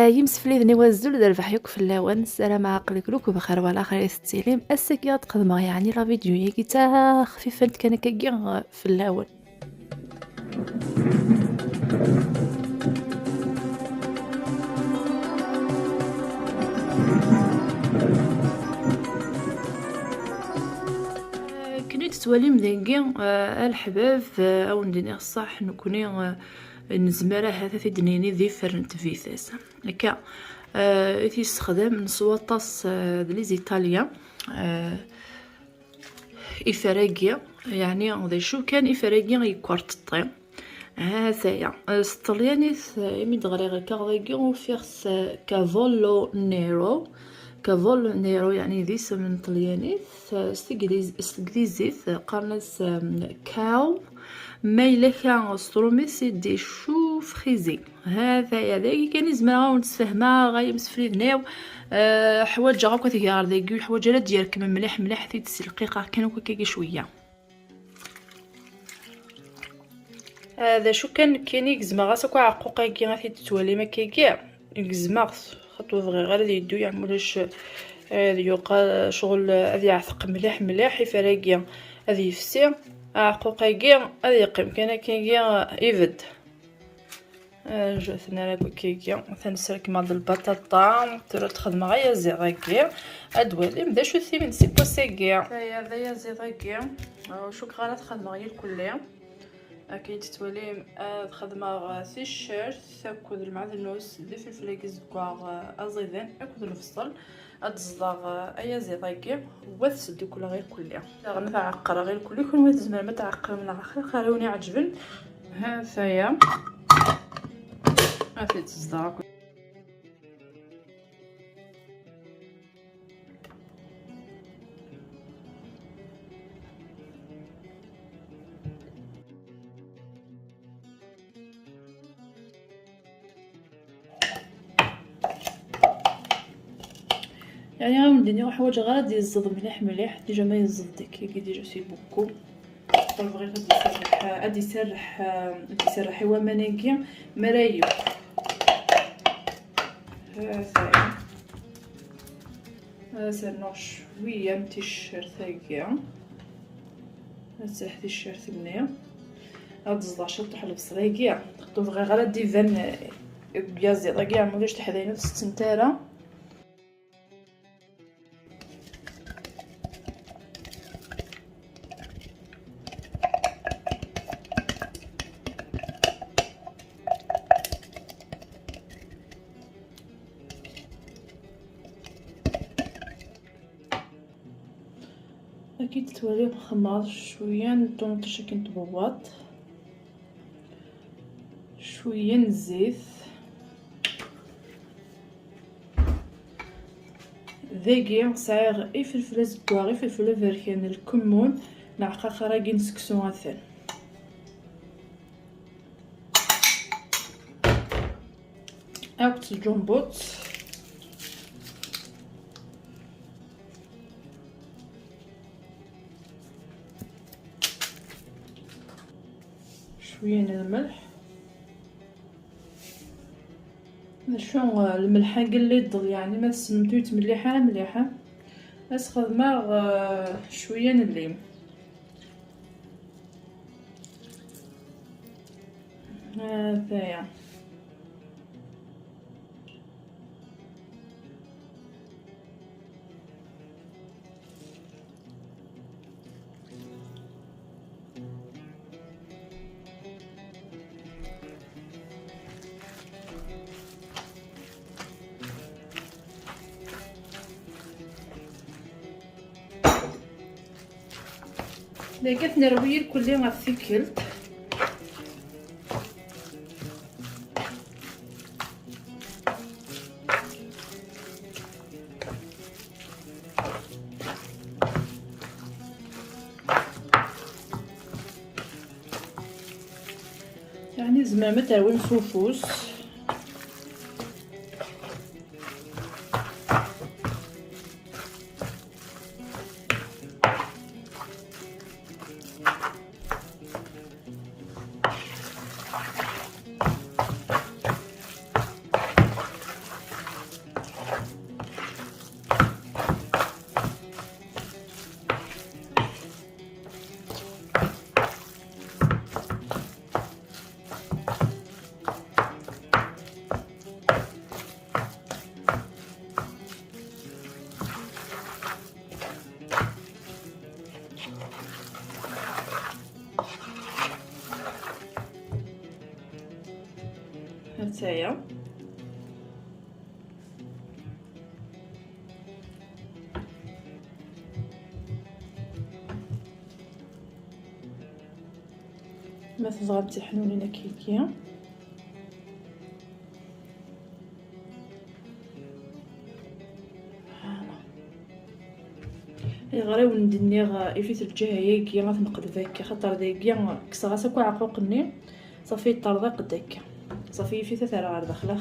يمسفلي ذني وزول دار بحيوك في اللون السلام عقلك لوك بخير ولا خير التسليم السكيات قدما يعني لا فيديو يجي تا خفيفة كان كيا في اللون. كني تتوالي مذنقي الحباب او ندير الصح نكوني نزمره هذا في دنيني ذي فرنت فيثاس هكا تيستخدم نصوطاس دليز ايطاليا إفراجيا يعني غادي شو كان إفراجيا يكورت الطيم هذايا الطلياني يمي دغري غير كاغيكي وفيغس كافولو نيرو كافولو نيرو يعني ذي سمن طلياني استقديزيت قرنس كاو مايلة كان ستروميس دي شو فريزي هذايا ذاكي كان زعما ونتفاهما غاية مسفري ذناو حوايج غاكا تيغار ذاكي الحوايج لا ديالك مليح مليح في الدقيقة كانوا كاكي شوية هذا شو كان يكزما غاسكو عقوقا كي غادي تتولي ما كيكا يكزما خطوه فغي غير يدو يعملوش يوقع شغل هذا يعثق مليح مليح يفراكيا هذا يفسي عقوقا كي هذا يقيم كان كيكا يفد جاتنا راكو كيكا تنسرك مع البطاطا ترى تخدم غير زيغاكي ادوالي بدا شو ثيمن سي بوسيكيا هذايا زيغاكي شو غالا تخدم غير الكليه اكيد تتولي خدمه تيشيرت تاكل المعدنوس اللي في الفلاكيز كوا ازيدان اكل الفصل اتزدغ ايا زيطاكي وتسدي كل غير كليه غنتعقر غير كل وقت زعما ما تعقر من الاخر خلوني عجبن ها فيا افيت تزدغ يعني غندير حوايج غير ديال الزض مليح مليح ديجا ما يزض كي ديجا سي بوكو بغيت غادي يسرح هو مناكي مرايو هذا شويه من التيشيرت هكا هذا التيشيرت منيا هاد الزداشر طاح البصريكي تاخدو غير ديفان بيازي طاكي عملوش تحداينو في الستنتاره اكيد تولي مخمر شويه نطونطش كي نطبوط شويه الزيت ذاكي صايغ غير فلفله زكوا غير فلفله فركان الكمون نعقا خراكي نسكسو غاثان اكت الجمبوط شويه الملح شو الملح قليت يعني ما تسمتو مليحه بس خدمه شويه الليم هذايا لقيت نروير كلي غفيكلت يعني زعما تاوي مفوفوس هتايا. ما تزغبتي حنونينه كيكيه. غير وندني يفيت الجهه هيك غتنقد هكا خاطر داكيا كسرا ساكو عقوقني صافي طردق داكا صافي يفيت تاع غير داخله.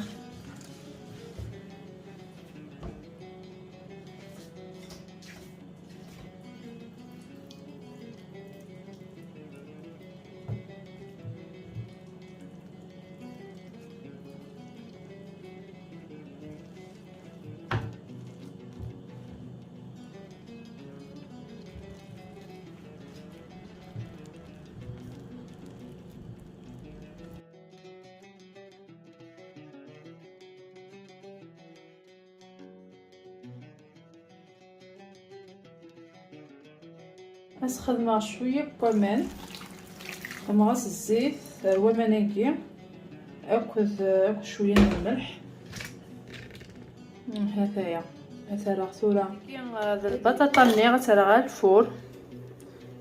بس خدمه شويه كمان غنغص الزيت ومناكي اكل شويه من الملح. هذايا راه ثوره هذا البطاطا اللي غترغى الفور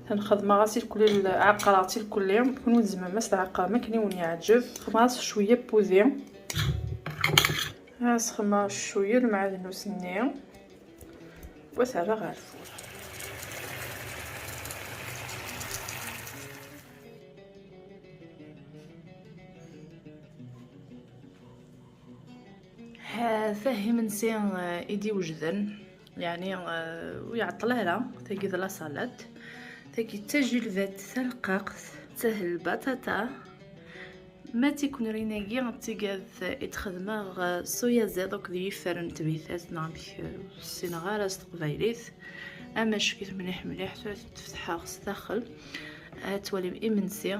تنخدم غاسيل كل عقراتي الكل كون زعما عقر ما كاين يعجب خماص شويه بوذي سخما شويه المعدن وسنيه وترغى الفور. فهم نسين ايدي وجدن يعني ويعطلها لا تاكي لا صالات تاكي تجي الفات تلقاق تسهل البطاطا ما تيكون ريناكي غتيقاد يتخدم صويا زيدوك دي فرن تبيثات نعمك السينغال استقبايليت اما شكيت مليح مليح تفتحها خص داخل تولي امنسي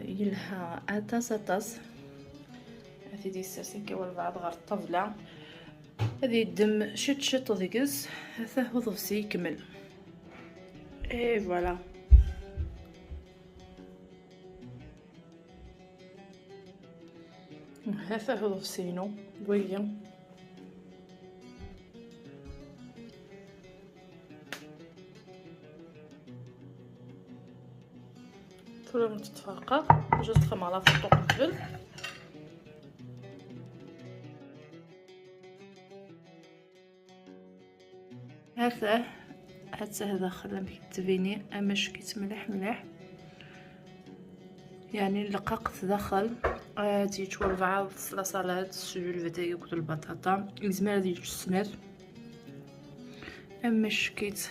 يلها اطاس هذه دي السرسكه والبعض غير الطبله هذه الدم شت ضيقز هذا هو ضفسي يكمل اي فوالا. هذا هو ضفسينو بويا كل ما تتفرقع جوج تخمر على فوق قبل هذا خلنا بيتبيني اما شكيت مليح يعني لقاقت داخل تي تولفع لاصالات سجل الفتاي وكل البطاطا الزمال ديال السمات اما شكيت